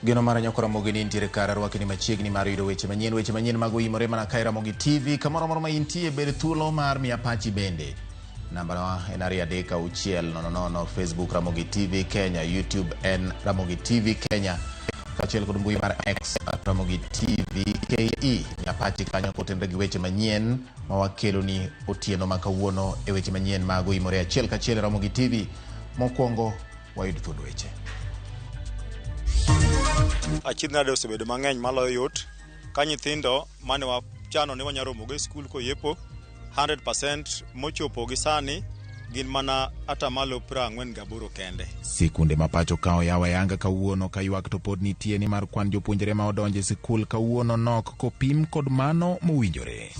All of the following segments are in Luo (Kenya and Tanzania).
Gino mara nyakora mogini intiere kara rwaki ni machiegni mar yudo weche manyien mag uimore mana kae Ramogi TV kamoro moro ma intie bed thuolo mar Mia Pachi bende. Namba en 26000 Facebook Ramogi TV Kenya, YouTube en Ramogi TV Kenya, kachiel kod mbui mar X Ramogi TV KE. Mia Pachi kanyo kotenre gi weche manyien ma wakelo ni otieno ma kawuono e weche manyien mag uimore achiel kachiel Ramogi TV. Mokwongo wayud thuond weche. Achidnade osebedo mang'eny maloyo yot ka nyithindo mane wachano ni wanyalo romogo e skul koyepo 100% mochopo gi sani gin mana atamalo 48 kende. Sikunde ma pacho ka oyawa yanga kawuono ka ywak to pod nitie ni mar kwan jopuonjre ma odonje skul kawuono nok kopim kod mano mowinjore.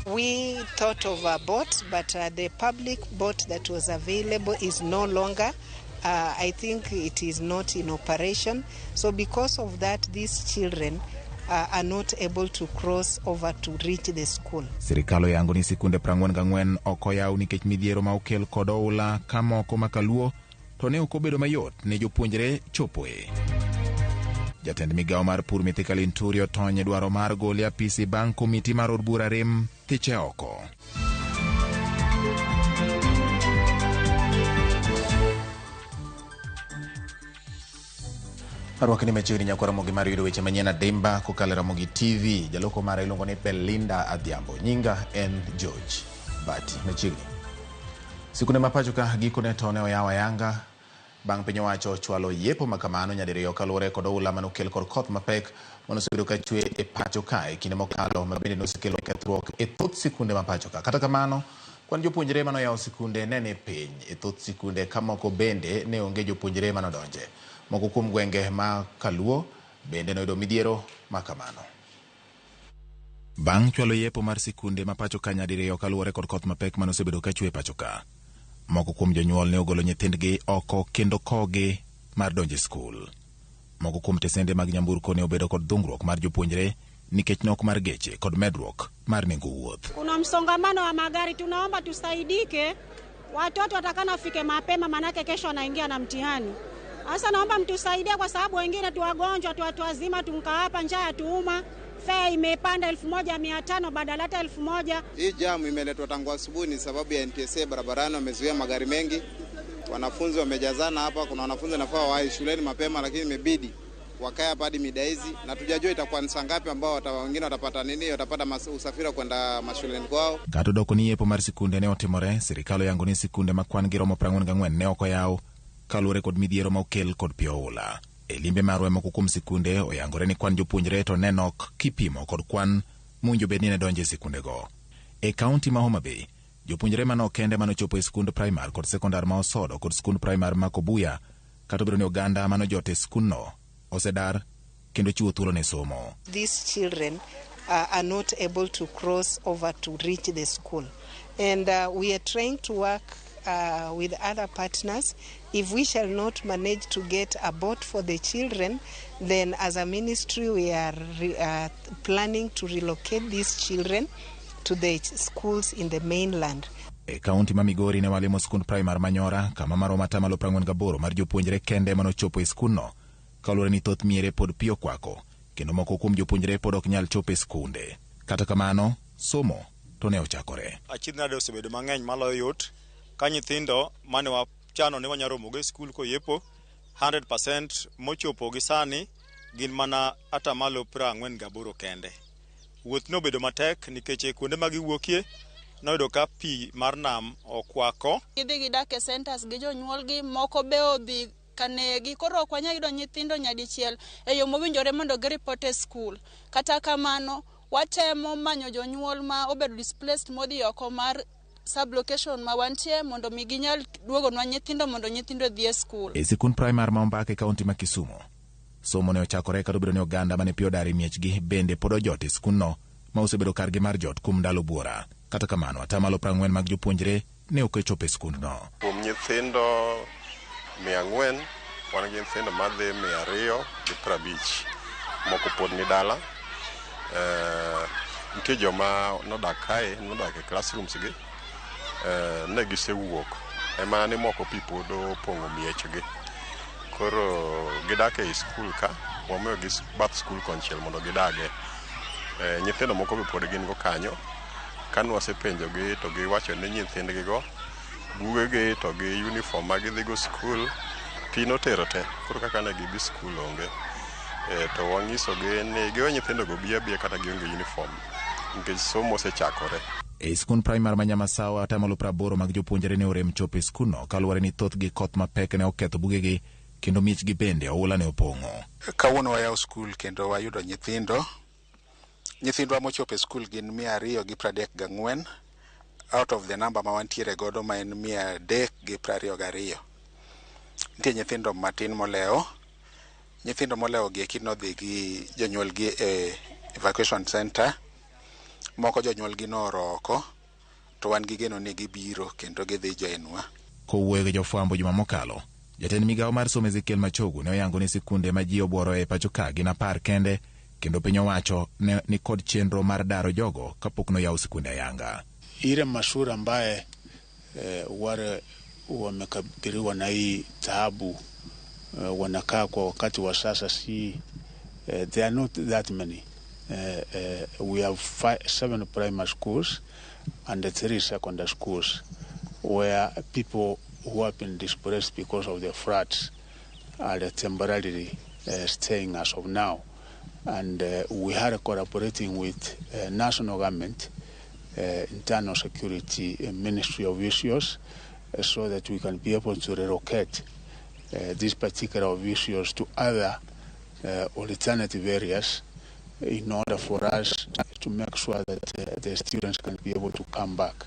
We thought of a boat, but the public boat that was available is no longer. I think it is not in operation. So because of that, these children are not able to cross over to reach the school. Sirikalo yango ni sikunde 44 okoyaw nikech midhiero ma okel kod oula ka moko makaluo to ne okobedo mayot ne jopuonjre chopoe. Jatend migawo mar pur Mithika Linturi otonye dwaro mar gole apisi bang' komiti mar od bura rem thiche oko. Arwaki ni machiegni nyakwa Ramogi mar yudo weche manyien adimba kokalo Ramogi TV. Jaloko mara iluongo ni Belinda Adhiambo. Nyinga en George Bati. Machiegni sikunde mapacho ka gikone tone oyawa yanga bang' piny owacho chwalo yepo makamano nyadiriyo kaluwore kod oula manokel kod koth mapek manosebedo ka chwe e pacho ka e kinde mokalo ma bende nosekelo kethruok e thoth sikunde mapacho ka. Kata kamano kwan jopuonjre manoyawo sikunde nene piny e thoth sikunde ka moko bende ne onge jopuonjre manodonje. Moko kuom gwenge ma kaluo bende noyudo midhiero makamano. Bang' chwalo yepo mar sikunde mapacho ka nyadiriyo kaluwore kod koth mapek manosebedo ka chwe e pacho ka, moko kuom jonyuol ne ogolo nyithindgi oko kendo kogi mar donje skul. Moko kuom tesende mag nyamburko ne obedo kod dhungruok mar jopuonjre nikech nok mar geche kod medruok mar nengo wuoth. Kuna msongamano wa magari, tunaomba tusaidike. Watoto watakana fike mapema manake kesho wanaingia na mtihani. Asa naomba mtusaidie kwa sababu wengine tu wagonjwa, tu watu wazima tunka hapa njaa tuuma. Fare imepanda 1500 badala hata 1000. Hii jamu imeletwa tangu asubuhi ni sababu ya NTSA barabarani wamezuia magari mengi. Wanafunzi wamejazana hapa, kuna wanafunzi nafaa wae shuleni mapema lakini imebidi wakae hapa hadi mida hizi na tujajua itakuwa ni saa ngapi ambao wengine watapata nini, watapata usafiri kwenda mashuleni kwao. Gato doko ni yepo mar sikunde ne otimore, sirikalo yango ni sikunde makwan giromo 44 ne okoyaw kaluwore kod midhiero ma okel kod pio oula. E limbe marwe moko kuom sikunde oyangore ni kwan jopuonjre to nenok kipimo kod kwan munjo bedni ne donje sikunde go. E kaunti ma Homa Bay, jopuonjre manok kende manochopo e skund primar kod sekondar ma Osodo kod skund primar ma Kobuya kata obedo ni oganda manojote skundno osedar kendo chiwo thuolo ne somo. These children are not able to cross over to reach the school. And we are trying to work with other partners. If we shall not manage to get a boat for the children, then as a ministry we are planning to relocate these children to the schools in the mainland. E kaunti ma Migori ne walimo skund primar Manyora kama maromo atamalo 48 mar jopuonjre kende manochopo e skundno kaluwore ni thoth miere pod pio kwako kendo moko kuom jopuonjre pod ok nyal chopo e skunde. Kata kamano somo to ne ochakore. Achidnade osebedo mang'eny maloyo yot ka nyithindo mane wachano ni wanyalo romogo e skul koyepo 100% mochopo gi sani gin mana atamalo 48 kende. Wuoth no bedo matek nikech kuonde ma giwuokie noyudo ka pi mar nam okwako. Gidhi gidak e centers gi jonyuolgi, moko be odhi kanegi, koro ok wanyal yudo nyithindo nyadichiel e yo mowinjore mondo giripot e skul. Kata kamano watemo manyo jonyuol ma obedo displaced modhi oko mar sublocation ma wantie mondo mi ginyal duogonwa nyithindo mondo nyithindo dhi e skul. E sikund primar ma Ombake kaunti ma Kisumu, somo ne ochakore ka obedo ni oganda mane pio dar e miechgi bende pod ojot e skundno ma osebedo kargi mar jot kuom ndalo buora. Kata kamano atamalo 40 mag jopuonjre ne ok ochopo e skundno. Kuom nyithindo 400 wan gi nyithindo madhi 250 moko pod ni dala. Nitie joma nodak kae, nodak e classrooms gi, ne gisewuok ema ni moko pi pod opong'o miechgi. koro gidake e skul ka, wamiyo gi bath skul konchiel mondo gidage. Nyithindo moko be pod gin go kanyo, ka nwasepenjogi to giwacho ni nyithindgigo bugegi to gi uniform ma gidhigo skul pi notero te, koro kaka ne gibi skul onge. To wang'isogi ni giwe nyithindogo biya kata gionge uniform nikech somo osechakore. E skund primar ma Nyamasawa, 80% mag jopuonjre ne orem chopo e skundno kaluwore ni thothgi koth mapek ne oketho bugegi kendo michgi bende oula ne opong'o. Kawuono wayawo skul kendo wayudo nyithindwa mochopo e skul gin 234 out of the number ma wantiere godo ma en 322. Nitie nyithindo matin molewo. Nyithindo molewo gi eki nodhi gi jonyuolgi e evacuation center. Moko jonyuolgi nooro oko, to wan gi geno ni gibiro kendo gidhi joinwa. Kowuoyo gi jofwambo juma mokalo, jatend migawo mar somo Ezekiel Machogu ne oyango ni sikunde ma ji obuoro e pacho ka gin 10 kende, kendo piny owacho ni kod chenro mar daro jogo kapok noyaw sikunde ayanga. Ile mashule ambaye wale wamekabiliwa na hii taabu wanakaa kwa wakati wa sasa they are not that many. We have 7 primary schools and 3 secondary schools where people who have been displaced because of the floods are temporarily staying as of now. And we are collaborating with national government, internal security, Ministry of Issues, so that we can be able to relocate these particular issues to other alternative areas in order for us to make sure that the students can be able to come back.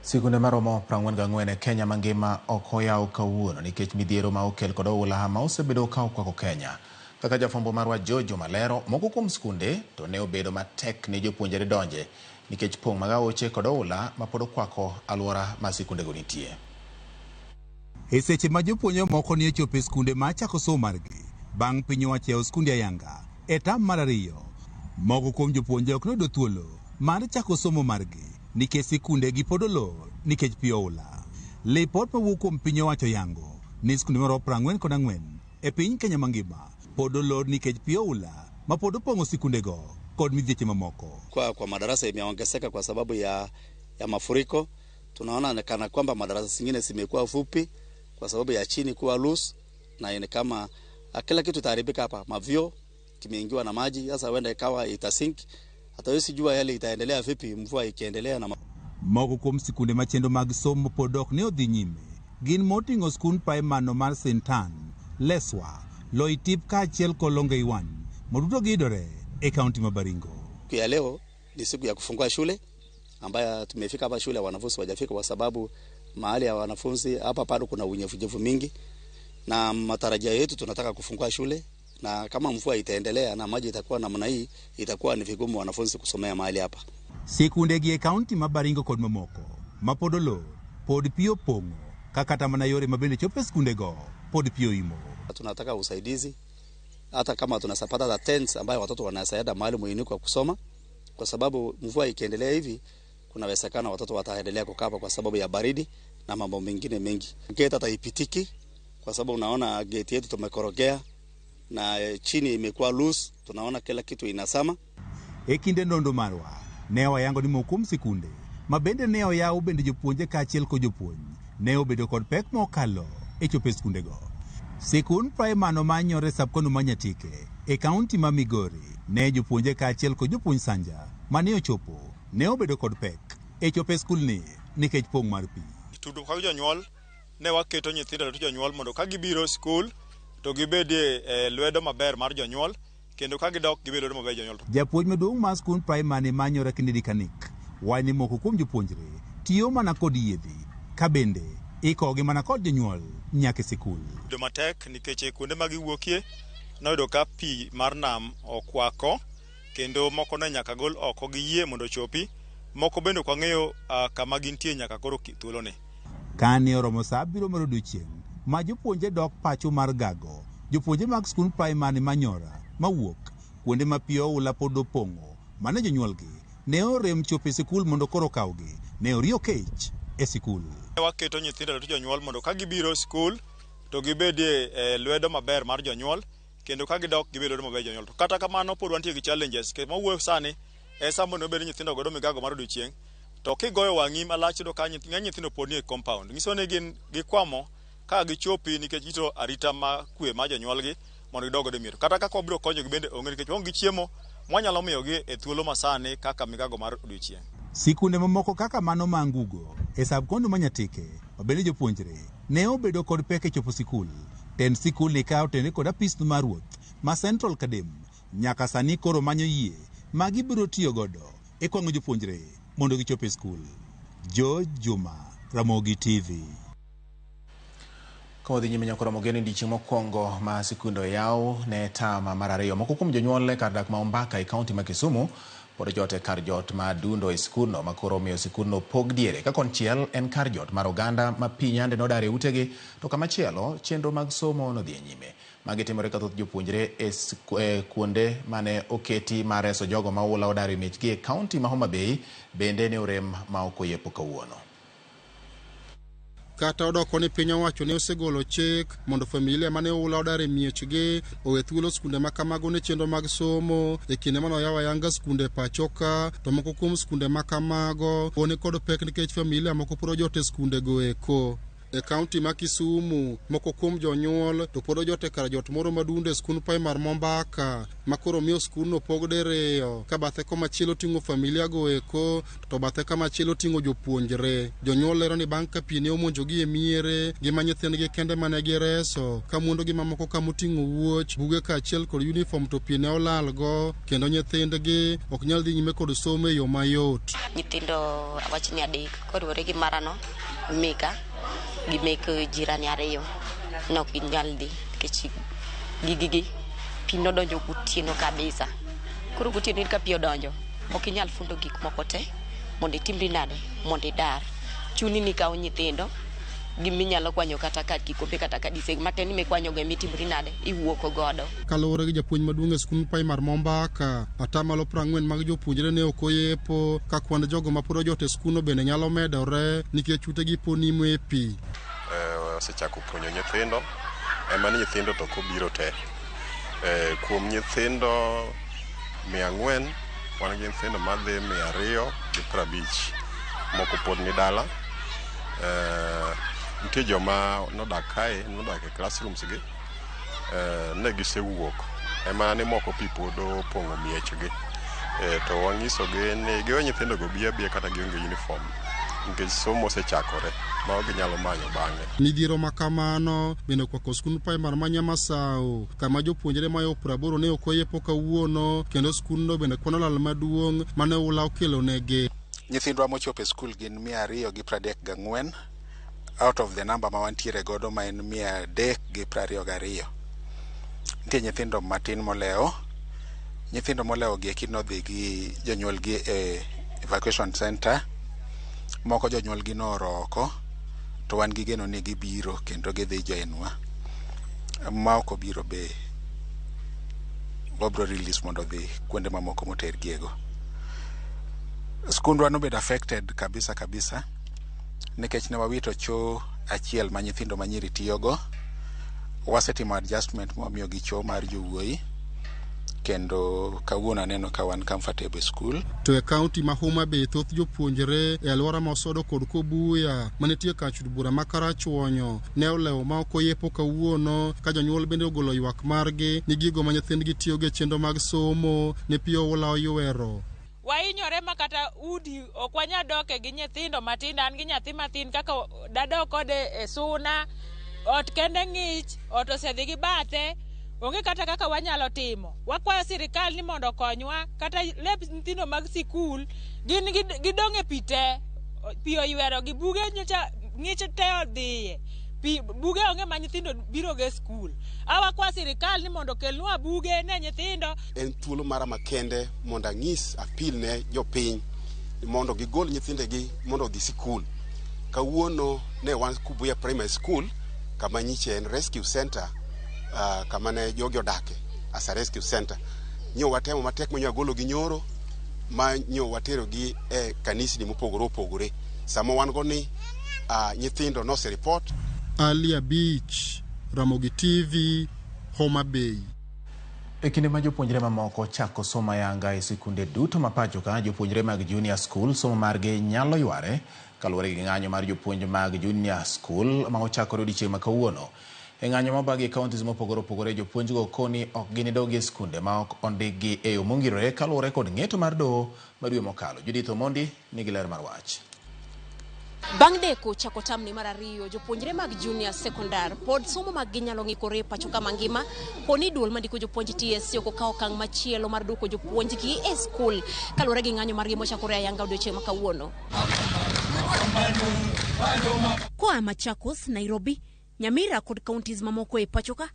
Sikunde maromo 44 e Kenya mangima ok oyaw kawuono nikech midhiero ma okel kod oula ma osebedo ka okwako Kenya. Kaka jafwambo marwa Jojo Malero, moko kuom skunde to ne obedo matek ne jopuonjre donje nikech pong' mag aoche kod oula ma pod okwako alwora ma sikundego nitie. E seche ma jopuonjre moko nie chopo e skunde ma chako somo margi bang' piny owacho skunde ayanga e tam mar 2, moko kuom jopuonjre ok noyudo thuolo mar chako somo margi nikech sikunde gi pod olor nikech pi oula. Lipot mawuok kuom piny owacho yango ni skunde maromo 44 e piny Kenya mangima pod olor nikech pi oula ma pod opong'o sikundego kod midhieche mamoko. Kwa madarasa imeongezeka kwa sababu ya mafuriko. Tunaona kana kwamba madarasa zingine zimekuwa fupi kwa sababu ya chini kuwa loose, na ni kama kila kitu taharibika hapa. Mavio kimeingiwa na maji, sasa huenda ikawa itasink. Hata wewe sijua yale itaendelea vipi mvua ikiendelea na moko kuom sikunde machendo mag somo pod ok ne odhi nyime. Gin moting'o skund primary mar St. Anne, Leswa, Loitip kaachiel kod Longeiwan, moduto giyudore e kaunti ma Baringo. Kwa leo ni siku ya kufungua shule ambayo tumefika hapa shule wanafunzi wajafika kwa sababu mahali ya wanafunzi hapa bado kuna unyevu mingi, na matarajio yetu tunataka kufungua shule, na kama mvua itaendelea na maji itakuwa namna hii itakuwa ni vigumu wanafunzi kusomea mahali hapa. Sikunde gi e kaunti ma Baringo kod mamoko ma pod olor pod pi opong'o kaka mana yore mabende chopo skundego pod pi oimo. Tunataka usaidizi hata kama tunasapata the tents ambayo watoto wanasaidia mahali muhimu kwa kusoma, kwa sababu mvua ikiendelea hivi kuna uwezekano watoto wataendelea kukaa kwa sababu ya baridi na mambo mengine mengi. Gate hata ipitiki kwa sababu unaona gate yetu tumekorogea na chini imekuwa loose, tunaona kila kitu inasama. Ekinde ndondo marwa ne wayango ni mokum sikunde mabende ne oyaw bende jopuonje kaachiel kod jopuonj ne obedo kod pek mokalo e chopo skundego. Sikund primary manyore Sabkono Manyatike e kaunti ma Migori ne jopuonje kaachiel kod jopuonj Sanja mane ochopo ne obedo kod pek e chopo skulni nikech pong' mar pi. Tudo ka jonyuol ne waketo nyithindo to jonyuol mondo ka gibiro skul to gibedie lwedo maber mar jonyuol, kendo ka gidok gibedo lwedo maber jonyuol. Japuonj maduong' mar skund primary manyore Kennedy Kanik wani moko kuom jopuonjre tiyo mana kod yiedhi ka bende ikogi mana kod jonyuol nyaka sikul. Matek nikech kuonde ma giwuokie noyudo ka pi mar nam okwako, kendo moko ne nyaka gol oko gi yie mondo chopi, moko bende kwa ng'eyo kama gintie nyaka koro thuolone. Kane oromo sa 7 mar odiechieng' ma jopuonje dok pacho mar Gago, jopuonje mag skund primary Manyora mawuok kuonde ma pi oula pod opong'o mane jonyuolgi ne orem chopo e sikul mondo koro kawgi ne oriyo kech e sikul. Waketo nyithindo to jonyuol mondo ka gibiro skul to gibedie lwedo maber mar jonyuol kendo ka gidok gibedo lwedo maber jonyuol. To kata kamano pod wantie gi challenges ke mawuoyo sani sama no bedo nyithindo godo migago mar odiochieng' to kigoyo wang'i malach do ka nyithindo pod nie compound. Nyiso ni gin gikwamo ka gichopi nikech gito arita ma kwe ma jonyuolgi mondo gidog godo mier. Kata kaka obiro konyo gi bende onge nikech onge chiemo mwanyalo miyogi e thuolo masani kaka migago mar odiochieng'. Sikunde mamoko kaka mano ma Ngugo e sabkondo Manyatike obedi jopuonjre ne obedo kod pek e chopo sikul. Tend sikul ni kawo tende kod apis mar ruoth ma Central Kadem nyaka sani koro manyo yie ma gibiro tiyo godo e kwang'o jopuonjre mondo gichop e skul. George Juma, Ramogi TV. Kodhi nyime nyakoro mogeni dichieng' mokwongo ma sikundo yaw ne tama mar ariyo. Moko kuom jonyuol kar dak ma Ombaka e kaunti ma Kisumu pod jote kar jot ma dundo e skulno makoro miyo skulno pog diere. Ka konchiel en kar jot mar oganda ma pi nyande nodare utegi to kamachielo chenro mag somo nodhi e nyime. Magi timore ka thoth jopuonjre e kuonde mane oketi mar reso jogo ma ula odare miechgi e kaunti ma Homa Bay bende ne orem ma ok oyepo kawuono. Kata odoko ni piny owacho ne osegolo chik mondo familia mane ula odare miechgi owe thuolo skunde ma kamago ne chenro mag somo e kinde mano yawa yanga skunde pachoka to moko kuom skunde ma kamago one kod pek nikech familia moko puro jote skunde go eko. E kaunti ma Kisumu moko kuom jonyuol to pod jote kar jot moro madunde skul primar Mombaka makoro miyo skul no pog deriyo ka bathe komachielo ting'o familia go eko to bathe kamachielo ting'o jopuonjre. Jonyuol lero ni bang' ka pi ne omonjogi e miere gima nyithindgi kende mane gireso ka muondo gi mamoko kamoting'o wuoch buge kaachiel kod uniform to pi ne olalgo kendo nyithindgi ok nyal dhi nyime kod somo e yo mayot. Nyithindo awachni adek kodwore gi marano Mika gi mek jirani ariyo nok ginyal dhi nikech gigi pi nodonjo gotieno kabisa. Koro gotieno ka pi odonjo ok inyal fundo gik moko te mondo itimri nade mondo idar. Chuni ni kawo nyithindo giminyalo kwanyo kata ka kikombe kata ka diseg mateni mikwanyo go mitimri nade iwuoko godo. Kaluwore gi japuonj maduong' e skul primar Mombaka, atamalo 40 mag jopuonjre ne ok oyepo ka kwand jogo ma pod jote skulno bende nyalo medore nikech utegi po nimo e pi. Osechako puonjo nyithindo ema ni nyithindo to kobiro te. Kuom nyithindo 400 wan gi nyithindo madhi 250 moko pod ni dala. Nitie joma nodak kae nodak e classrooms gi ne gisewuok ema ni moko pi pod opong'o miechgi to wang'isogi ni giwe nyithindo go bia kata gionge uniform nikech somo osechakore ma ok ginyalo manyo bang'e. Midhiero ma kamano bende okwako skul primar ma Nyamasao kama jopuonjre mayo 80 ne ok oyepo kawuono kendo skulno bende kwano lal maduong' mane ula okelo negi. Nyithindwa mochopo e skul gin 234 out of the number ma wantiere godo ma en 322. Nitie nyithindo matin molewo. Nyithindo molewo gi eki nodhi gi jonyuolgi e evacuation center. Moko jonyuolgi noroko to wan gi geno ni gibiro kendo gidhi joinwa. Ma ok obiro be wabro release mondo dhi kuonde mamoko motergiego. Skundwa nobedo affected kabisa nikech ne wawito cho achiel ma nyithindo manyiri tiyogo. Wasetimo adjustment momiyo gi cho mar jowuoyi kendo kawuono aneno ka wan comfortable school. To e kaunti ma Homa Bay thoth jopuonjre e alwora ma Osodo kod Kobuya manitie kachud bura ma Karachuonyo ne olewo ma ok oyepo kawuono ka jonyuol bende ogolo ywak margi ni gigo ma nyithindgi tiyogo e chenro mag somo ne pi oula oywero. Wainyore makata udi ok wanyadoke gi nyithindo matindo. An gi nyathi matin kaka dadok kode e suna ot kende ng'ich ot osedhi gi bathe onge kata kaka wanyalo timo. Wakwayo sirikal ni mondo konywa kata lep nyithindo mag sikul gin gidong' e pi te pi oywero gi buge nyocha ng'ich te odhiye buge onge ma nyithindo biro ge skul. Awakwa sirikal ni mondo kelnwa buge ne nyithindo. En thuolo mara makende mondo ang'is apil ne jopiny mondo gigol nyithindegi mondo odhi sikul. Kawuono ne wan Kubuya Primary School kama nyiche en rescue center kama ne jogi odake as a rescue center. Nyo watemo matek manyo golo gi nyoro ma nyo watero gi e kanisni mopogore opogore Sama wan go ni nyithindo no se report. Alia Beach, Ramogi TV, Homa Bay. E kinde ma jopuonjre mamoko chako somo ayanga e sikunde duto mapacho ka jopuonjre mag junior school somo margi nyalo yware kaluwore gi ng'anyo mar jopuonj mag junior school ma ochakore odiechieng' ma kawuono. E ng'anyo mabagi e kauntis mopogore opogore jopuonjgo koni ok ginidogi e sikunde ma ok ondikgi e yo mongirore kaluwore kod ng'eto mar doho ma dwe mokalo. Judith Omondi nigi ler mar wach. Bang' deko chako tamni mar ariyo, jopuonjre mag junior secondary pod somo mag ginyalo ng'ikore pacho ka mangima koni duol mandiko jopuonj TSC ok okawo okang' machielo mar duoko jopuonjgi e skul kaluwore gi ng'anyo margi mochakore ayanga odiechieng' ma kawuono. Koa Machakos, Nairobi, Nyamira kod kauntis mamoko e pacho ka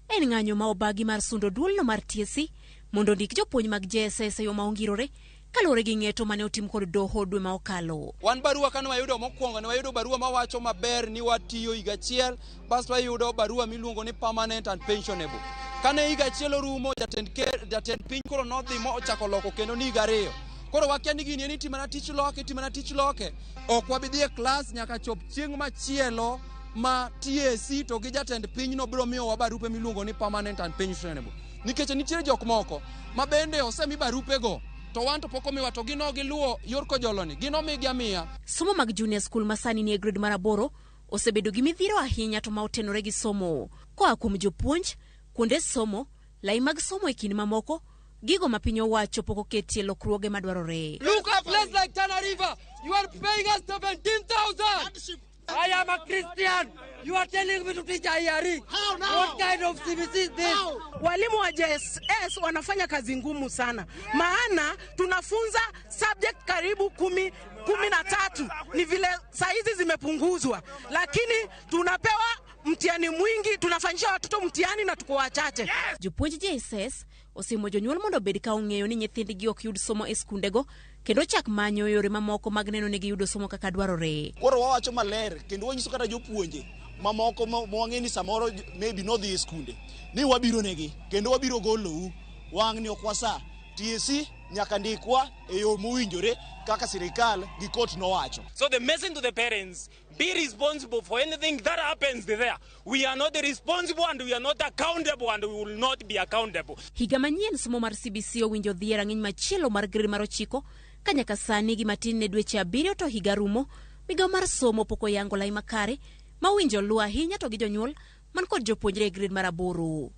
en ng'anyo ma obagi mar sundo duolno mar TSC mondo ndik jopuonj mag JSS e yo ma ongirore kaluwore gi ng'eto mane otim kod doho dwe ma okalo. Wan barua kane wayudo mokwongo ne wayudo barua mawacho maber ni watiyo higa achiel, bas wayudo barua miluongo ni permanent and pensionable. Kane higa achiel orumo, jatend piny koro nodhi mo ochako loko kendo ni higa ariyo. Koro wakia ni gini ni timana tich loke. Ok wabidhi e klas nyaka chop chieng' machielo ma TSC to gi jatend piny no biro miyo wa barupe miluongo ni permanent and pensionable. Nikech nitiere jok moko ma bende osemi barupe go to wan to poko miwa to gino giluwo yor kojoloni gino migi amiya. Somo mag junior school masani ni e grade mar 8 osebedo gi midhiro ahinya to ma otenore gi somo koa kuom jopuonj, kuonde somo, lai mag somo e kinde mamoko, gigo ma piny owacho pok oketie lokruoge madwarore. Look at a place like Tana River, you are paying us 17,000. I am a Christian. You are telling me to teach IRE. How now? What kind of CBC is this? Walimu wa JSS wanafanya kazi ngumu sana. Maana tunafunza subject karibu 13. Ni vile saizi zimepunguzwa. Lakini tunapewa mtihani mwingi, tunafanyisha watoto mtihani na tuko wachache. Jopuonj JSS osimo jonyuol mondo bed ka ong'eyo ni nyithindgi ok yud somo e skundego kendo chak manyo yore mamoko mag neno ni giyudo somo kaka dwarore. Koro wawacho maler kendo wanyiso kata jopuonje mamoko mwang'eni samoro maybe no dhi e skunde ni wabiro negi kendo wabiro golou wang' ni ok wasa TSC nyaka ndikwa e yo mowinjore kaka sirikal gi court nowacho. So the message to the parents, be responsible for anything that happens there. We are not responsible and we are not accountable and we will not be accountable. Higa manyien somo mar CBC owinjo dhi e rang'iny machielo mar grade mar 9 ka nyaka sani gi matin ne dweche 7 to higa rumo. Migawo mar somo pok oyango lai makare ma winjo luwo ahinya to gi jonyuol man kod jopuonjre e grade mar 8.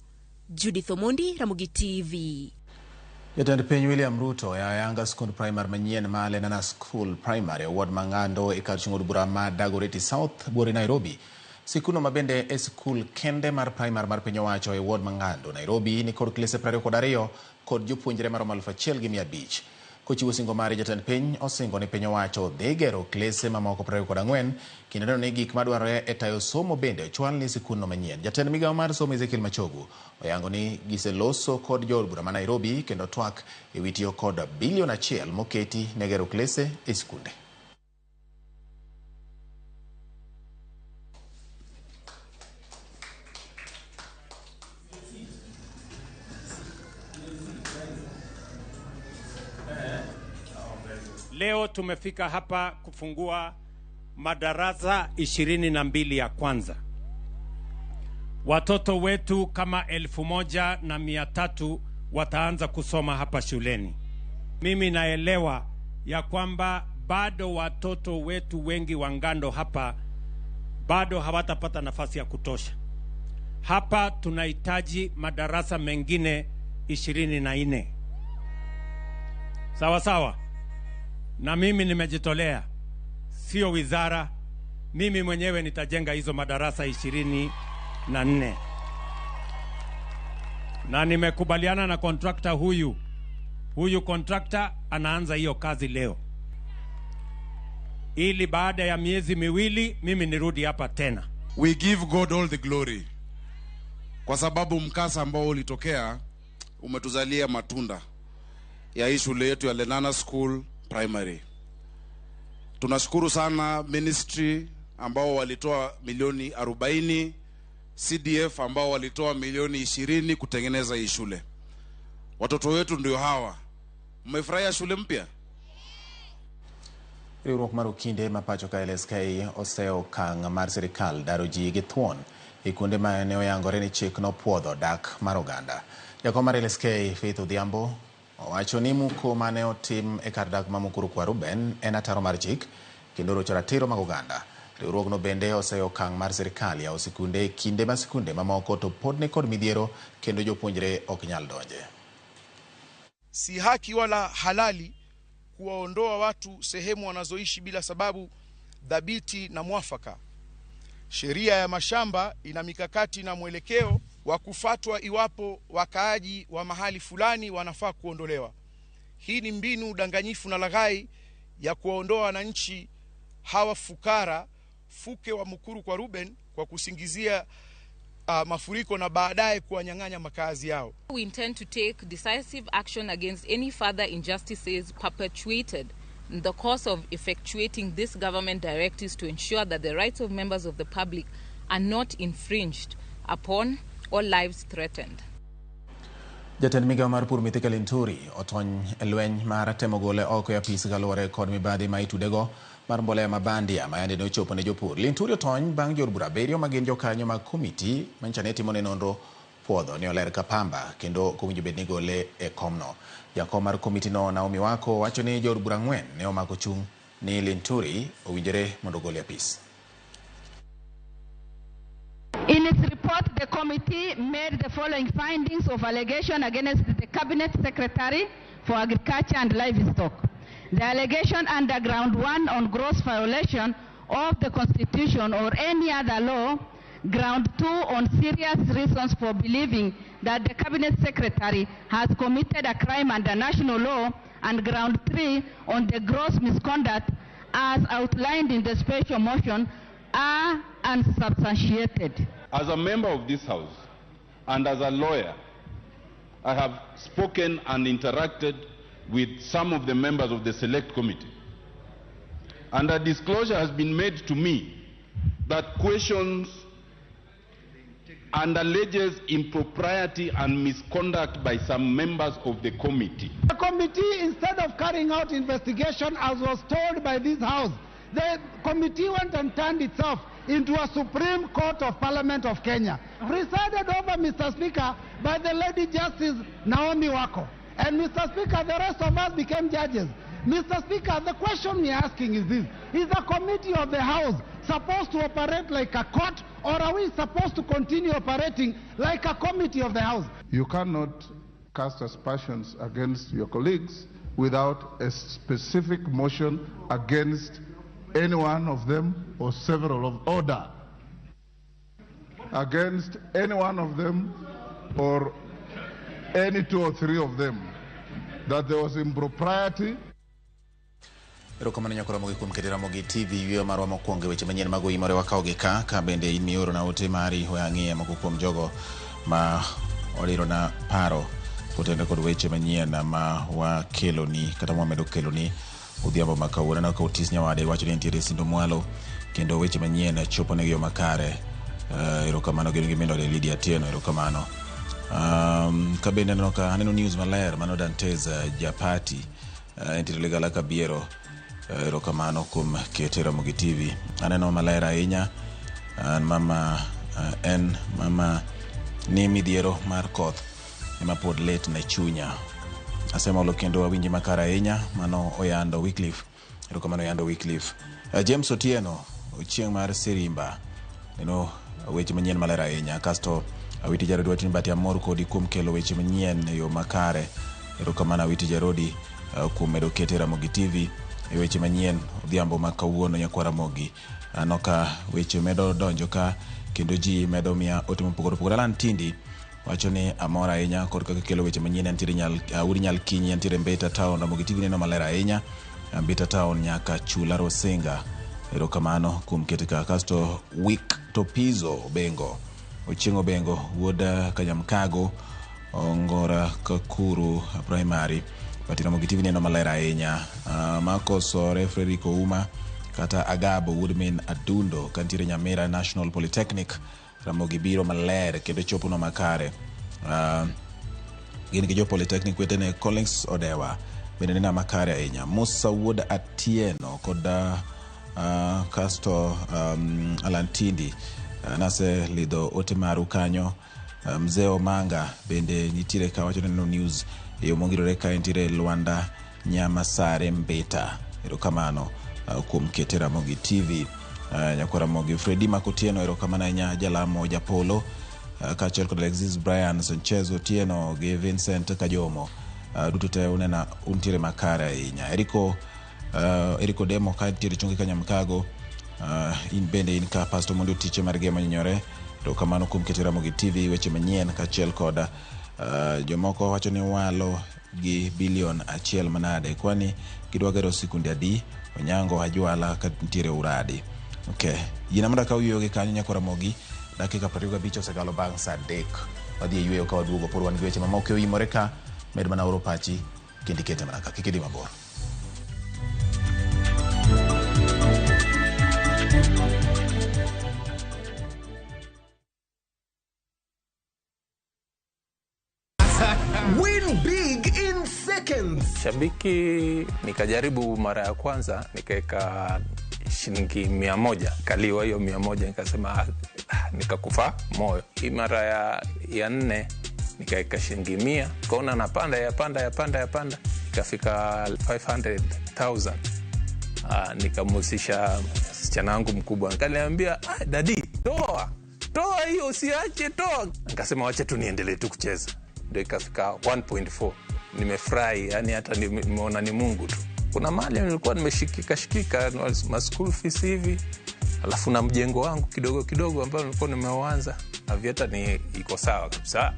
Judith Omondi, Ramogi TV. Jatend piny William Ruto ya ayanga skund primary manyien ma Lenana School Primary Award mang'ando e kar chung' od bura ma Dagoretti South Buore Nairobi. Sikuno mabende e skul kende mar primary mar piny owacho e ward mang'ando Nairobi ni kod klese 22 kod jopuonjre maromo 1,500. Kochiwo singo mare jatend piny osingo ni piny owacho dhi gero klese mamoko 24 kendo neno ni gik madwarore e tayo somo bende ochwal ni sikunno manyien. Jatend migawo mar somo Ezekiel Machogu oyango ni giseloso kod jood bura ma Nairobi kendo twak e wi tiyo kod $1 billion moketi ne gero klese e sikunde. Leo tumefika hapa kufungua madarasa 22 ya kwanza. Watoto wetu kama 1,300 wataanza kusoma hapa shuleni. Mimi naelewa ya kwamba bado watoto wetu wengi wa Ngando hapa bado hawatapata nafasi ya kutosha. Hapa tunahitaji madarasa mengine 24. Sawa sawa. Na mimi nimejitolea, sio wizara, mimi mwenyewe nitajenga hizo madarasa 24. Na nimekubaliana na kontrakta huyu kontrakta anaanza hiyo kazi leo, ili baada ya miezi miwili mimi nirudi hapa tena. We give God all the glory, kwa sababu mkasa ambao ulitokea umetuzalia matunda ya hii shule yetu ya Lenana School Primary. Tunashukuru sana ministry ambao walitoa milioni 40, CDF ambao walitoa milioni 20 kutengeneza hii shule. Watoto wetu ndio hawa. Mmefurahia shule mpya? Riwruok mar okinde ma pacho ka LSK oseo kang' mar sirikal daro ji gi thuon e kuonde ma ne oyangore ni chik nopuodho dak mar oganda. Jakom mar LSK Faith Odhiambo owacho ni muko mane otim e kar dak ma Mukuru kwa Ruben en ataro mar chik kendo rocho ratiro mag oganda. Riwruogno bende oseo kang' mar sirikal yawo sikunde kinde ma sikunde mamoko to pod ni kod midhiero kendo jopuonjre ok nyal donje. Si haki wala halali kuwaondoa watu sehemu wanazoishi bila sababu dhabiti na mwafaka. Sheria ya mashamba ina mikakati na mwelekeo wa kufuatwa iwapo wakaaji wa mahali fulani wanafaa kuondolewa. Hii ni mbinu danganyifu na laghai ya kuwaondoa wananchi hawa fukara fuke wa Mukuru kwa Ruben kwa kusingizia mafuriko na baadaye kuwanyang'anya makazi yao. We intend to take decisive action against any further injustices perpetuated in the course of effectuating this government directives to ensure that the rights of members of the public are not infringed upon or lives threatened. Jatend migao mar pur Mithika Linturi otony lweny mar temo gole oko ya apis kaluwore kod mibadhi ma itudego mar mbolea mabandia ma yande nochopo ne jopur. Linturi otony bang' jor bura abiriyo ma gin jokanyo mag komiti manyiso ni timo nonro puodho ne oler ka pamba kendo kowinjo bed ni gole e komno. Jakom mar komiti no Naomi Wako wacho ni jor bura 4 ne omako chung' ni Linturi owinjore mondo gole apis. In its report, the committee made the following findings of allegation against the Cabinet Secretary for Agriculture and Livestock. The allegation under ground 1 on gross violation of the Constitution or any other law, ground 2 on serious reasons for believing that the Cabinet Secretary has committed a crime under national law, and ground 3 on the gross misconduct as outlined in the special motion are unsubstantiated. As a member of this House and as a lawyer, I have spoken and interacted with some of the members of the Select Committee. And a disclosure has been made to me that questions and alleges impropriety and misconduct by some members of the committee. The committee, instead of carrying out investigation as was told by this House, the committee went and turned itself into a Supreme Court of Parliament of Kenya, presided over, Mr. Speaker, by the Lady Justice Naomi Wako. And Mr. Speaker, the rest of us became judges. Mr. Speaker, the question we are asking is this: is the committee of the House supposed to operate like a court, or are we supposed to continue operating like a committee of the House? You cannot cast aspersions against your colleagues without a specific motion against any one of them or several of order against any one of them or any 2 or 3 of them that there was impropriety. Erokamano nyakoro mogi kuom ketera mogi TV yweyo marwa mokwongo weche manyien mag oyimore wakaogi ka bende in mioro na ote mari hoyang'ie moko kuom jogo ma oliro na paro kotende kod weche manyien ma wakeloni kata mwamedo keloni Odhiambo ma kawuono ka Otis Nyawade wacho ni nitiere sindo mwalo kendo weche manyien chopo ne yo makare. Erokamano gin gimindo de Lydia Tieno. Erokamano ka bende aneno news maler mano Dantes Japati nitiere legala kabiero. Erokamano kuom ketera mogi TV. Aneno maler ahinya mama ni midhiero mar koth ema pod let ne chunya. Asema ulo kendo winji makara ahinya mano oyando Wycliffe. Erokamano oyando Wycliffe. James Otieno chieng' mar Sirimba weche manyien maler ahinya. Kasto Awiti Jarodi watin bati amor kodi kuom kelo weche manyien e yo makare. Erokamano Awiti Jarodi kuom medo ketera mogi TV e weche manyien odhiambo ma kawuono nyakwara mogi. Anoka weche medo donjo ka kendo ji medo mia otimo pogore lan tindi wacho ni amora ahinya kod kaka kelo weche manyien nitiere uri nyal kinyi nitiere Mbeta Town na mogi TV neno maler ahinya. Mbeta Town nyaka Chula Rosenga. Erokamano kuom ketika. Kasto Week Topizo Bengo Ochengo Bengo wuoda Kanyamkago Ongora Kakuru Primary Batina mogi TV neno maler ahinya. Marcos Frederico Uma kata Agabo Woodman Adundo kantire Nyamira National Polytechnic Ramogi biro maler kendo chopo no makare. Gin gi jo Polytechnic wetene Collins Odewa bende nena makare ahinya. Musa Wuod Atieno koda Casto Alantindi nase lido ote maru kanyo. Mzee Omanga bende nitire ka wacho neno news yo mongirore ka entire Luanda Nyamasare Mbeta. Erokamano kuom kete Ramogi TV. Nyakora Ramogi Fredi Makotieno erokamano nya Jalamo Japolo kaachiel kod Alexis Brian Sanchez Otieno gi Vincent Kajomo duto te unena untiere makare ahinya. Eriko Demo ka ntiere chungi ka Nyamkago, in bende in ka Pastor Mondo Tiche mar Gema Nyinyore. Erokamano kuom kete Ramogi TV weche manyien kaachiel kod jomoko wacho ni walo gi bilion 1 manade kwani kidwa gero sikunde adi Onyango ajwala ka ntiere uradi. Okay, yina manda ka uyoge kanyo Nyakora Ramogi dakika 25 osekalo bang' saa 3 wadhi yweyo ka waduogo por wan gi weche mamoko oyimore ka med mana oro pachi kendo kete mana ka kikidi mabor. Win big in seconds. Shabiki nikajaribu mara ya kwanza nikaeka shilingi 100, kaliwa hiyo 100, nikasema nikakufa moyo. Hii mara ya 4 nikaeka shilingi 100, kaona napanda yapanda ikafika 500,000. Nikamusisha msichana wangu mkubwa, akaniambia dadi, toa hiyo, usiache, toa. Nikasema wacha tu niendelee tu kucheza. Ndio ikafika 1.4. Nimefurahi, yani hata nimeona ni Mungu tu. Kuna mali nilikuwa nimeshikika ma school fees hivi, alafu na mjengo wangu kidogo ambao nilikuwa nimeuanza. Avieta ni iko sawa kabisa,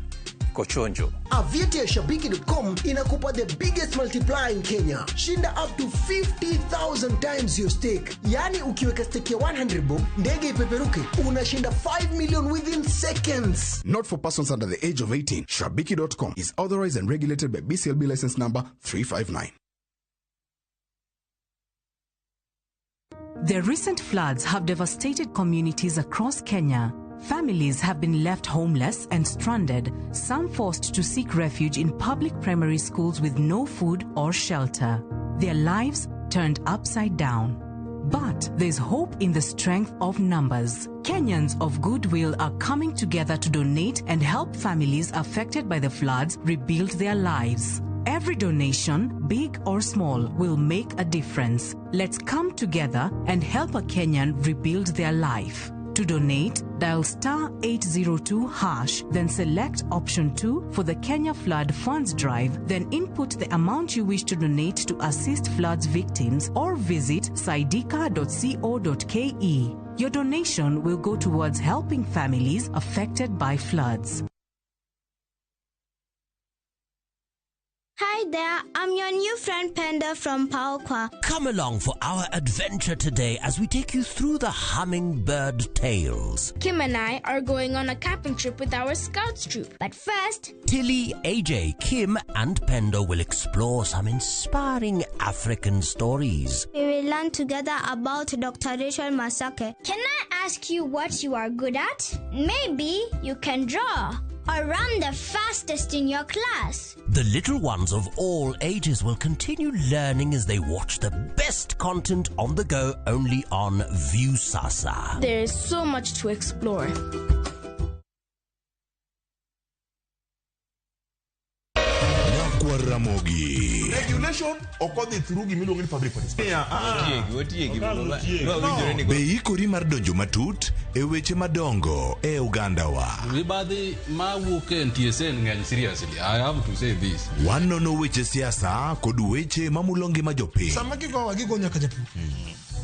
iko chonjo. Avieta ya Shabiki.com inakupa the biggest multiplier in Kenya. Shinda up to 50,000 times your stake. Yani ukiweka stake ya 100 bob, ndege ipeperuke, unashinda 5 million within seconds. Not for persons under the age of 18. Shabiki.com is authorized and regulated by BCLB license number 359. The recent floods have devastated communities across Kenya. Families have been left homeless and stranded, some forced to seek refuge in public primary schools with no food or shelter. Their lives turned upside down. But there's hope in the strength of numbers. Kenyans of goodwill are coming together to donate and help families affected by the floods rebuild their lives. Every donation, big or small, will make a difference. Let's come together and help a Kenyan rebuild their life. To donate, dial *802#, then select option 2 for the Kenya Flood Funds Drive, then input the amount you wish to donate to assist floods victims or visit saidika.co.ke. Your donation will go towards helping families affected by floods. Hi there, I'm your new friend Penda from Paokwa. Come along for our adventure today as we take you through the Hummingbird Tales. Kim and I are going on a camping trip with our Scouts troop. But first, Tilly, AJ, Kim and Penda will explore some inspiring African stories. we will learn together about Dr. Rachel Masake. Can I ask you what you are good at? Maybe you can draw or run the fastest in your class. The little ones of all ages will continue learning as they watch the best content on the go only on Viusasa. There is so much to explore. Ramogi. Regulation okodhi through gimiluongo ni public participation. Be ikori mar donjo matut e weche madongo e Uganda wa. Ribadhi mawuok e TSN ng'eny seriously. I have to say this. Wanono weche siasa kod weche mamulongi ma jopiny. Sama gigo nyaka japur.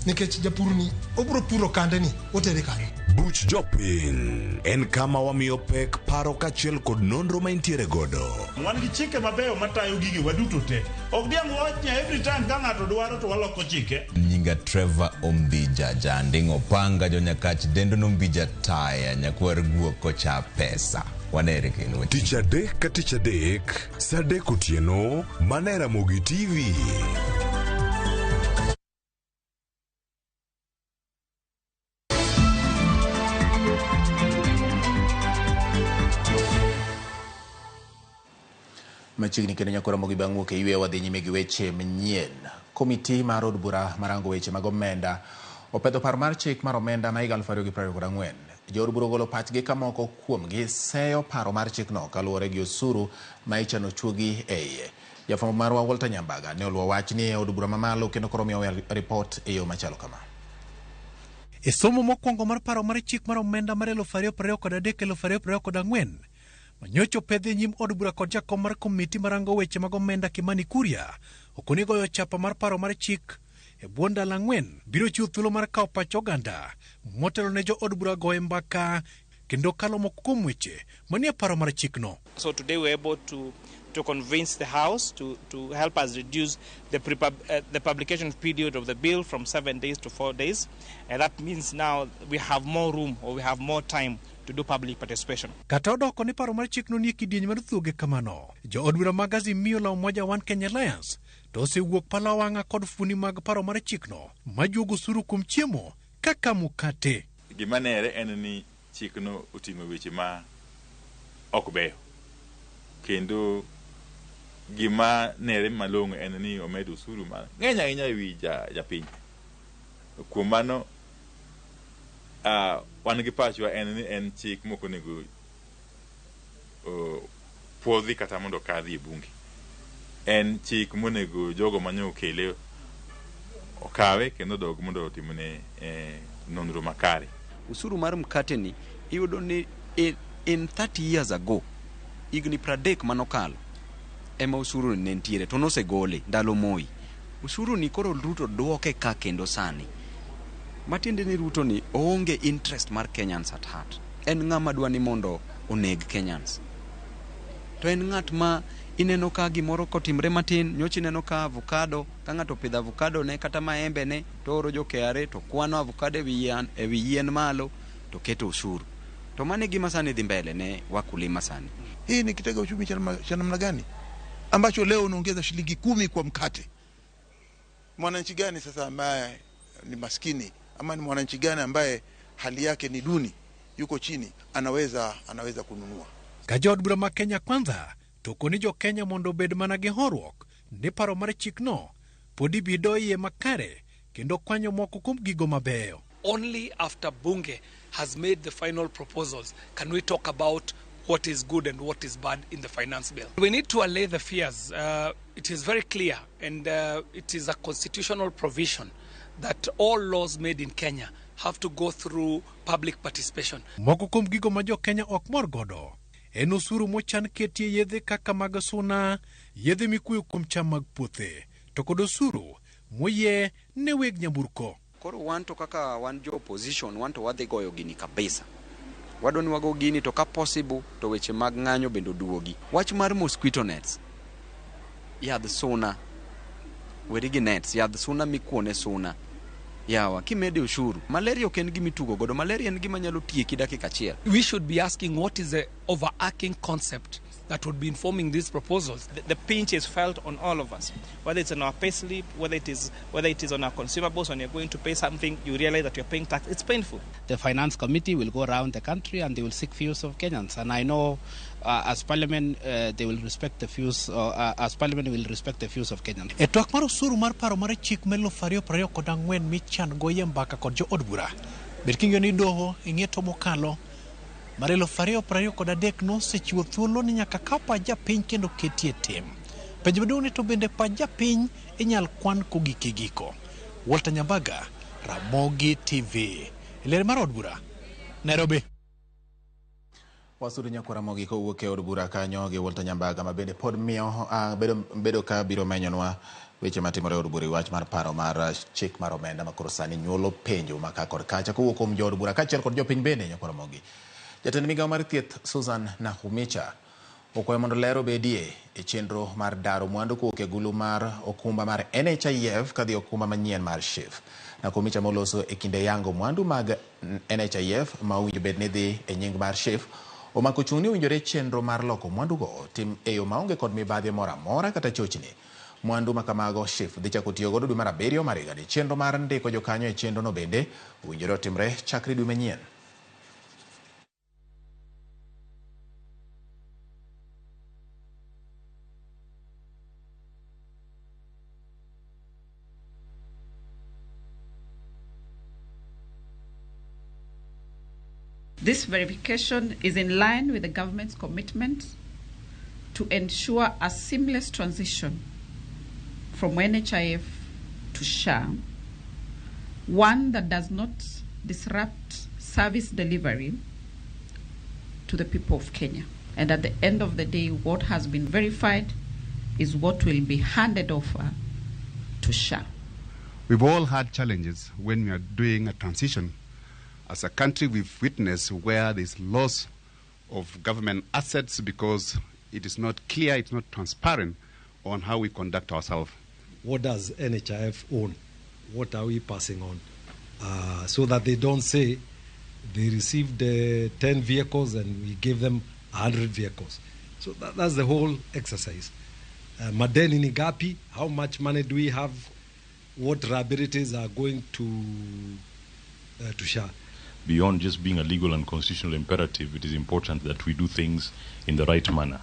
Nikech japur ni obro puro kande ni otere kare. Buch jopiny en kama wamiyo pek paro kachiel kod nonro ma intiere godo. Wan gi chike mabeyo matayo gigi waduto te. Ok diang' wachnya every time ka ng'ato dwaro to waloko chike. Nyinga Trevor Ombija jandingo panga jo Nyakach dendo nombija taya nyakwar guok kocha pesa. Wanere kendo. Tich adek ka tich adek, saa 3 otieno, mana e Ramogi TV. Machiegni kendo nyakora mogi bang' wuok e ywe wadhi nyime gi weche manyien. Komiti mar od bura marango weche mag omenda opedho paro mar chik mar omenda ma higa 2024. Jood bura ogolo pachgi ka moko kuomgi seyo paro mar chikno kaluwore gi osuru ma ichano chuogi e iye. Jafwambo marwa Walter Nyambaga ne oluwo wach ni e od bura mamalo kendo koro miyo ripot e yo machalo kama. E somo mokwongo mar paro mar chik mar omenda mar 2023-2024 manyocho pedhe nyim od bura kod jakom mar komiti marango weche mag omenda Kimani Kuria okoni goyo chapa mar paro mar chik e bwo ndalo 4 biro chiwo thuolo mar kawo pach oganda motelo ne jo od bura goe mbaka kendo kalo moko kuom weche manie paro mar chikno. So today we're able to convince the House to help us reduce the publication period of the bill from 7 days to 4 days. And that means now we have more room or we have more time to do public participation. Kata odoko ni paro mar chikno ni kidieny mar thuge kamano. Jo od bura mag Azimio la Umoja One Kenya Alliance to osewuok pala wang'a kod funi mag paro mar chikno majuogo osuru kuom chiemo kaka mukate. Gima nere en ni chikno oting'o weche ma ok beyo. Kendo gima nere malong'o en ni omedo osuru ma ng'eny ahinya ewi japiny. Kuom mano wan gi pachwa en ni en chik moko nego puodhi kata mondo kadhi e bunge. En chik monego jogo manyo okele okawe kendo dog mondo otimne nonro makare. Usuru mar mkate ni iyudo ni in 30 years ago igni 30 manokalo ema usuru ni nentiere to nosegole ndalo Moi. Usuru ni koro Ruto duoke ka kendo sani. Matiende ni Ruto ni oonge interest mar Kenyans at heart. En ng'ama dwani mondo oneg Kenyans. To en ng'at ma ineno ka gimoro kotimre matin, nyochi ineno ka avocado, ka ng'ato pidho avocado ne kata maembe ne, to oro jo KRA to kwano avocado e wi yien malo to keto usuru. To mane gima sani dhi mbele ne wakulima sani. Hii ni kitega uchumi cha namna gani ambacho leo unaongeza shilingi 10 kwa mkate? Mwananchi gani sasa ambaye ni maskini ama ni mwananchi gani ambaye hali yake ni duni, yuko chini, anaweza kununua? Kajod bura ma Kenya Kwanza to koni jo Kenya mondo bed mana gi horuok ne paro mar chikno podi bido iye makare kendo kwanyo moko kuom gigo mabeyo. Only after Bunge has made the final proposals can we talk about what is good and what is bad in the finance bill. We need to allay the fears. It is very clear and it is a constitutional provision that all laws made in Kenya have to go through public participation. Moko kuom gigo ma jo Kenya ok mor godo en usuru mochan ketie yedhe kaka mag suna, yedhe mikuyo kuom cham mag puothe, to kod usuru moye ne weg nyamburko. Koro wan to kaka wan jo opposition wan to wadhi goyo gini kabisa. Wadoni wago gini to ka possible to weche mag ng'anyo bendo duogi. Wach mar mosquito nets. Yadh suna. Werigi nets, yadh suna mikuone suna. Yawa, kimede ushuru. Malaria ok en gimi tugo godo. Malaria en gima nyalo tieki dakika achiel. We should be asking what is the overarching concept that would be informing these proposals. The pinch is felt on all of us, whether it's on our pay slip, whether it is on our consumables. When you're going to pay something, you realize that you're paying tax. It's painful. The Finance Committee will go around the country and they will seek views of Kenyans. And I know as Parliament, they will respect the views, as Parliament will respect the views of Kenyans. E twak mar usuru mar paro mar chik melo 2024 michan goye mbaka kod jo od bura. Berkingo ni doho ing'eto mokalo Marelo 2023 nosechiwo thuolo ni nyaka ka pa japiny kendo ketie tim. Penj maduong' ni to bende pa japiny inyal kwan kogiko. Walter Nyambaga, Ramogi TV. Ler mar od bura, Nairobi. Wasuru nyakora mogi kowuok e od bura kanyo gi Walter Nyambaga ma bende pod miyo bedo ka biro menyonwa weche matimore od bura wach mar paro mar chik mar omenda makoro sani nyuolo penjo maka kod kacha kowuok kuom jo od bura kaachiel kod jopiny bende nyakora mogi. Jatend migawo mar thieth Susan Nakhumicha okwayo mondo lero bedie e chenro mar daro mwandu kowuok e gulu mar okumba mar NHIF kadhi okumba manyien mar SHIF. Nakhumicha moloso e kinde yango mwandu mag NHIF ma owinjo bed ni dhi e nying mar SHIF omako chung' ni owinjore chenro mar loko mwandugo tim e yo maonge kod mibadhi moro amora kata chochni. Mwandu makamago SHIF dhi chako tiyo godo dwe mar 7 mar higani. Chenro mar ndiko jokanyo e chenro no bende owinjore otimre chakre dwe manyien. This verification is in line with the government's commitment to ensure a seamless transition from NHIF to SHA, one that does not disrupt service delivery to the people of Kenya. And at the end of the day, what has been verified is what will be handed over to SHA. We've all had challenges when we are doing a transition. As a country, we've witnessed where there's loss of government assets because it is not clear, it's not transparent on how we conduct ourselves. What does NHIF own? What are we passing on? So that they don't say they received 10 vehicles and we gave them 100 vehicles. So that's the whole exercise. Madeni ni gapi? How much money do we have? What liabilities are going to SHA? Beyond just being a legal and constitutional imperative, it is important that we do things in the right manner.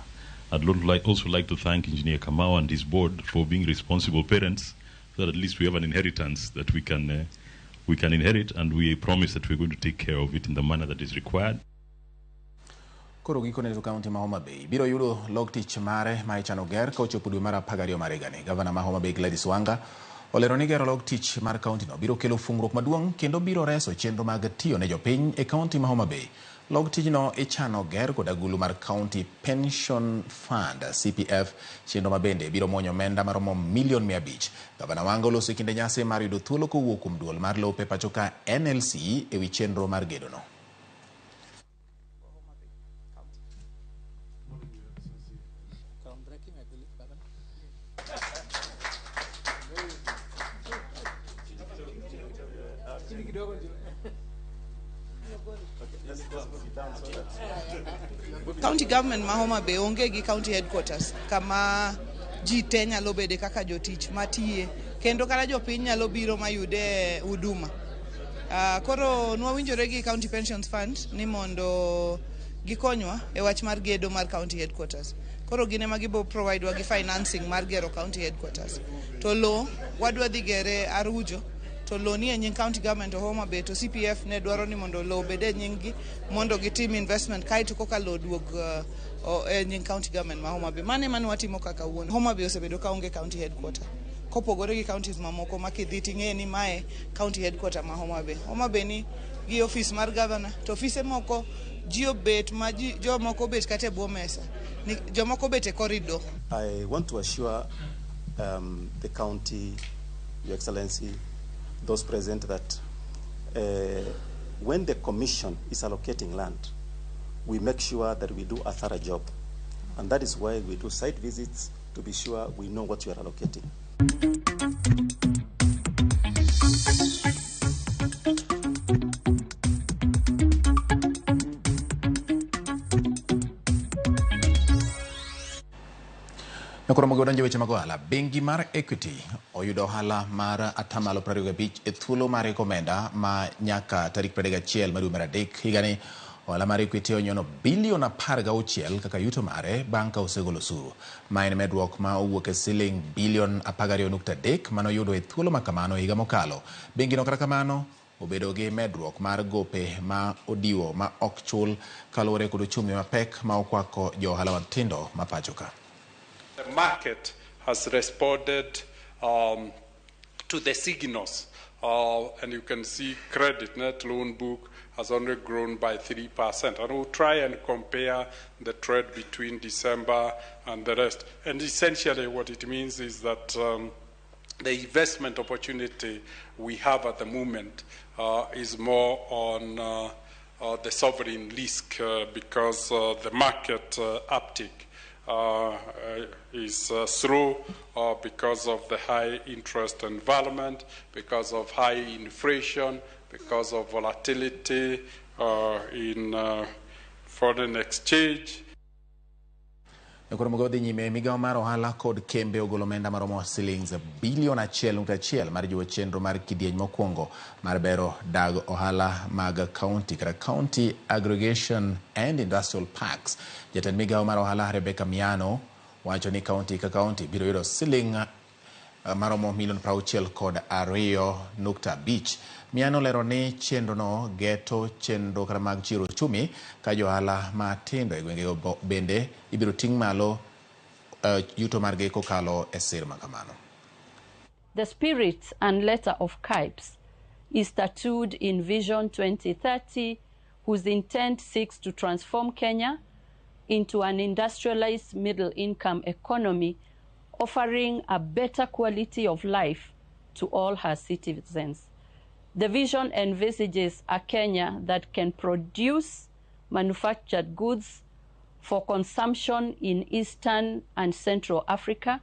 I'd also like to thank Engineer Kamau and his board for being responsible parents, so that at least we have an inheritance that we can inherit, and we promise that we're going to take care of it in the manner that is required. Koro gikone to county ma Homa Bay biro yudo log tich mare ma ichano ger ka ochopo dwe mar 12 mar higani. Gavana ma Homa Bay Gladys Wanga olero ni gero log tich mar county no biro kelo fungruok maduong' kendo biro reso chenro mag tiyo ne jopiny e county ma Homa Bay. Log tich no ichano ger kod agulu mar County Pension Fund CPF, chenro ma bende biro monyo omenda maromo $500,000. Gavana Wanga oloso kinde nyasi mar yudo thuolo kowuok kuom duol mar lope pacho ka NLC e wi chenro mar gedo no. County government ma Homa Bay onge gi county headquarters kama ji te nyalo bede kaka jotich matiye kendo kata jopiny nyalo biro mayude huduma. Koro nwawinjore gi County Pensions Fund ni mondo gikonywa e wach mar gedo mar county headquarters. Koro gine ma gibo provide wa gi financing mar gero county headquarters. To lo wadwa dhi gere Arujo. To lo ni nying county government of Homa Bay to CPF ne dwaro ni mondo lo bede nyingi mondo gitim investment kai to koka lo duog nying county government ma Homa Bay. Mane watimo kaka wuon. Homa Bay osebedo ka onge county headquarter. Kopogore gi counties mamoko ma kidhi ting'e ni mae county headquarter ma Homa Bay. Homa Bay ni gi office mar governor to office moko ji obet ma jo moko bet kate bwo mesa. Ni jo moko bet e corridor. I want to assure the county, Your Excellency, those present that when the commission is allocating land, we make sure that we do a thorough job. And that is why we do site visits to be sure we know what you are allocating. Nakoromogo donjo weche mag ohala. Bengi mar Equity oyudo ohala mar atamalo 25 e thuolo mar rekomenda ma nyaka tarik 31 mar dwe mar adek higani. Ohala mar Equity onyono bilion 16 kaka yuto mare bang' ka osegolo osuru. Ma en medruok ma owuok e siling bilion 12.3 manoyudo e thuolo ma kamano higa mokalo. Bengi no kata kamano obedo gi medruok mar gope ma odiwo ma ok chul kaluwore kod uchumi mapek ma okwako jo ohala matindo ma pacho ka. The market has responded to the signals, and you can see credit net loan book has only grown by 3%. And we'll try and compare the trend between December and the rest. And essentially what it means is that the investment opportunity we have at the moment is more on the sovereign risk because the market uptick is slow because of the high interest environment, because of high inflation, because of volatility in foreign exchange. Nakoromogo dhi nyime migawo mar ohala kod kembe ogolo omenda maromo shillings bilion 1.1 mar jiwo chenro mar kidieny mokwongo mar bero dag ohala mag county kata County Aggregation and Industrial Parks. Jatend migawo mar ohala Rebecca Miano wacho ni county ka county biro yudo siling maromo milion 62.5. Miano lero ni chenro no geto chenro kata mag chiro chumi ka johala matindo e gwenge bende ibiro ting' malo yuto margi kokalo e sir makamano. The spirit and letter of KIPES is tattooed in Vision 2030, whose intent seeks to transform Kenya into an industrialized middle-income economy, offering a better quality of life to all her citizens. The vision envisages a Kenya that can produce manufactured goods for consumption in Eastern and Central Africa,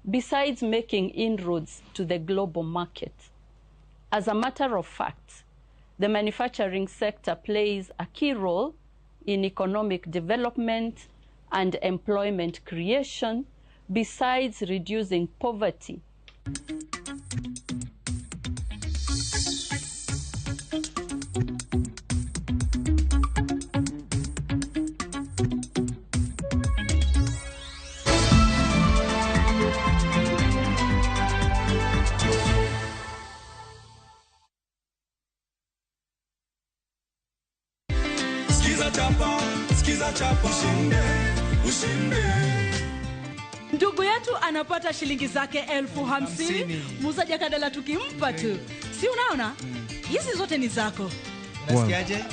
besides making inroads to the global market. As a matter of fact, the manufacturing sector plays a key role in economic development and employment creation, besides reducing poverty. Ndugu yetu anapata shilingi zake 50,000. Musa Jakadala tukimpa tu. Si unaona? Hizi zote ni zako. Unasikiaje?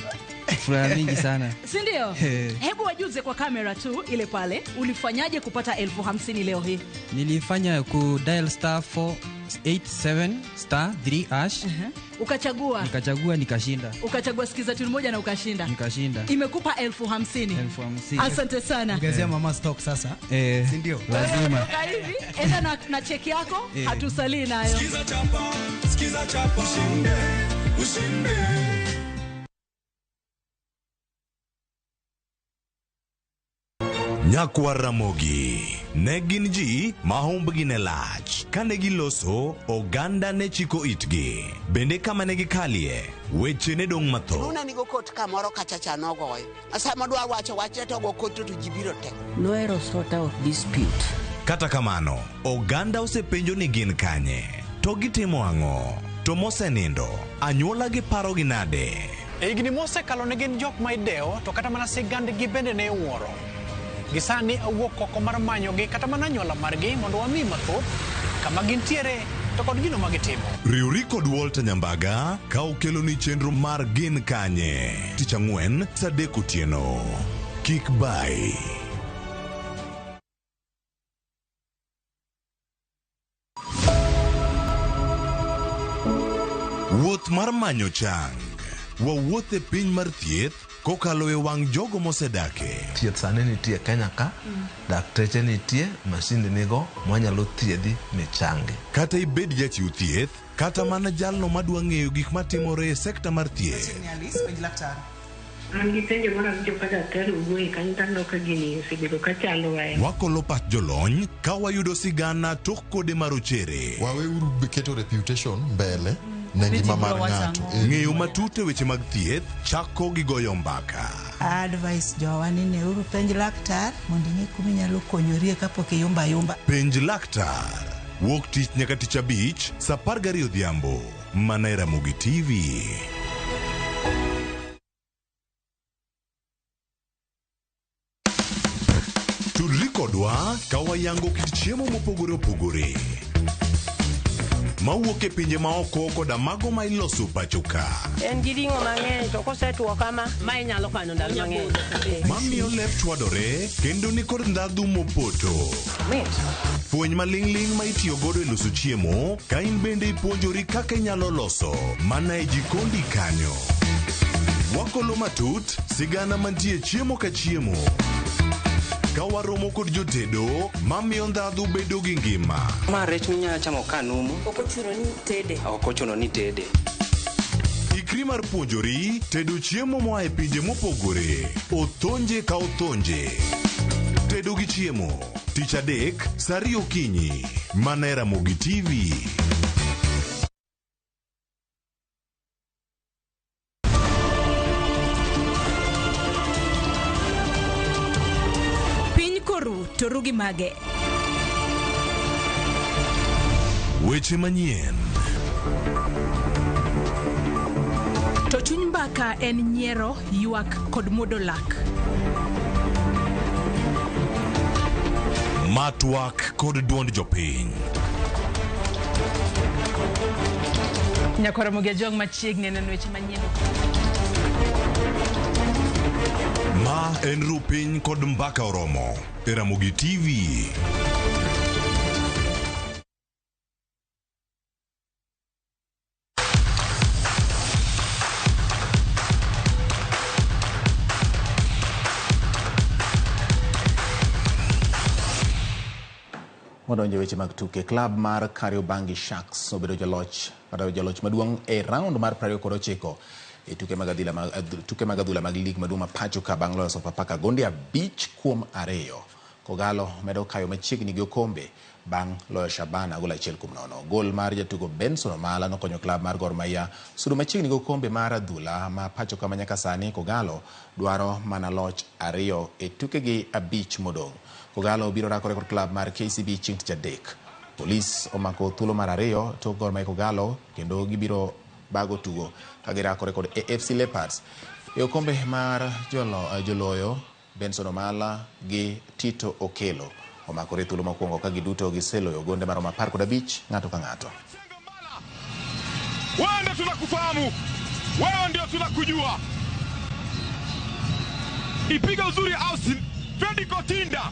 Furaha mingi sana. Si ndio? Hebu wajuze kwa kamera tu ile pale. Ulifanyaje kupata 50,000 leo hii? Nilifanya ku dial *87*3#. Ukachagua. Nikachagua nikashinda. Ukachagua sikiza tu moja na ukashinda. Nikashinda. Imekupa 50,000. 50,000. Asante sana. Ongezea mama stock sasa. Si ndio? Lazima. Hivi enda na cheki yako, hatusalii nayo. Sikiza chapa. Ushinde. Nyakwa Ramogi ne gin ji mahumbgi ne lach kane giloso oganda ne chiko itgi bende kama ne gikalie weche ne dong' matho. Nuna nigo kot kamoro kachacha nogoyo asa madwa wache to go kot to jibiro te Noero sort of dispute. Kata kamano oganda osepenjo ni gin kanye to gitimo ang'o to mosenindo anyuola gi paro gi nade. Igni mose kalo ne gin jok maideo to kata mana sigand gi bende ne wuoro. Gisani awuok oko mar manyogi kata mana anyuola margi mondo wami mathoth kama gintiere to kod gino magitimo. Riuri kod Walter Nyambaga ka okelo ni chenro mar gin kanye tich ang'wen saa 3 otieno. Kik bai. Wuoth mar manyo chang. Wawuothe piny mar thieth kokalo e wang' jogo mosedake. Thieth sani nitie Kenya ka, dakteche nitie, masinde nigo mwanyalo thiedhi ni changi. Kata ibed jachiw thieth, kata mana jalno madwa ng'eyo gik matimore e sekta mar thieth. Wakolo pach jolony ka wayudo sigana tok kode marochere. Waweuru keto reputation mbele. Ngima mar ng'ato. Ng'eyo matut e weche mag thieth chako gi goyo mbaka. Advice jowani ne uru penj laktar mondo ing'e kuma inyalo konyorie kapok iyumba. Penj laktar. Wuok tich nyaka tich abich saa 12 odhiambo. Mana e Ramogi TV. Tudri kodwa ka wayango kit chiemo mopogore opogore. Mawuok e pinje maoko koda mago ma iloso pacho ka. En gi ring'o mang'eny to kosetuo kama ma inyalo kano ndalo mang'eny. Mamiyo lep chwadore kendo ni kod ndhadhu mopoto. Fweny maling'ling ma itiyo godo e loso chiemo ka in bende ipuonjori kaka inyalo loso mana e jikondi kanyo. Wakolo matut sigana mantie chiemo ka chiemo. Ka waromo kod jotedo mamiyo ndhadhu bedo gi ngima. Ma rech minyalo chamo kanumu. Ok ochuno ni tede. Ikri mar puonjori tedo chiemo moa e pinje mopogore. Othonje ka othonje. Tedo gi chiemo. Tich adek saa 2 okinyi. Mana e Ramogi TV. To rugi mage. Weche manyien. To chuny mbaka en nyiero, ywak kod muodo lak. Matwak kod duond jopiny. Nyakora Mugia jong machiegni neno weche manyien. Ma en Rupiny kod mbaka oromo. E Ramogi TV. Modonjo weche mag tuke. Klab mar Kariobangi Sharks obedo jaloch maduong' e round mar 29 e tuke mag adhula mag lig maduong' ma Pachuca bang' loyo Sofapaka gonde 5-2. Kogalo medo kayo machiegni gi okombe bang' loyo Shabana gol 1-0. Gol mar jatugo Benson Omala nokonyo klab mar Gor Mahia sudo machiegni gi okombe mar adhula ma Pachuca ma nyaka sani Kogalo dwaro mana loch 2 e tuke gi 5 modong'. Kogalo biro rakore kod klab mar KCB chieng' tich adek. Polis omako thuolo mar 2 to Gor Mahia Kogalo kendo gibiro bago tugo ka girakore kod AFC Leopards. E okombe mar joloyo Benson Omala gi Tito Okelo omakore thuolo mokwongo ka giduto giseloyo gonde maromo 15 ng'ato ka ng'ato. Wewe ndio tunakufahamu, wewe ndio tunakujua. Ipiga uzuri Austin Freddy Kotinda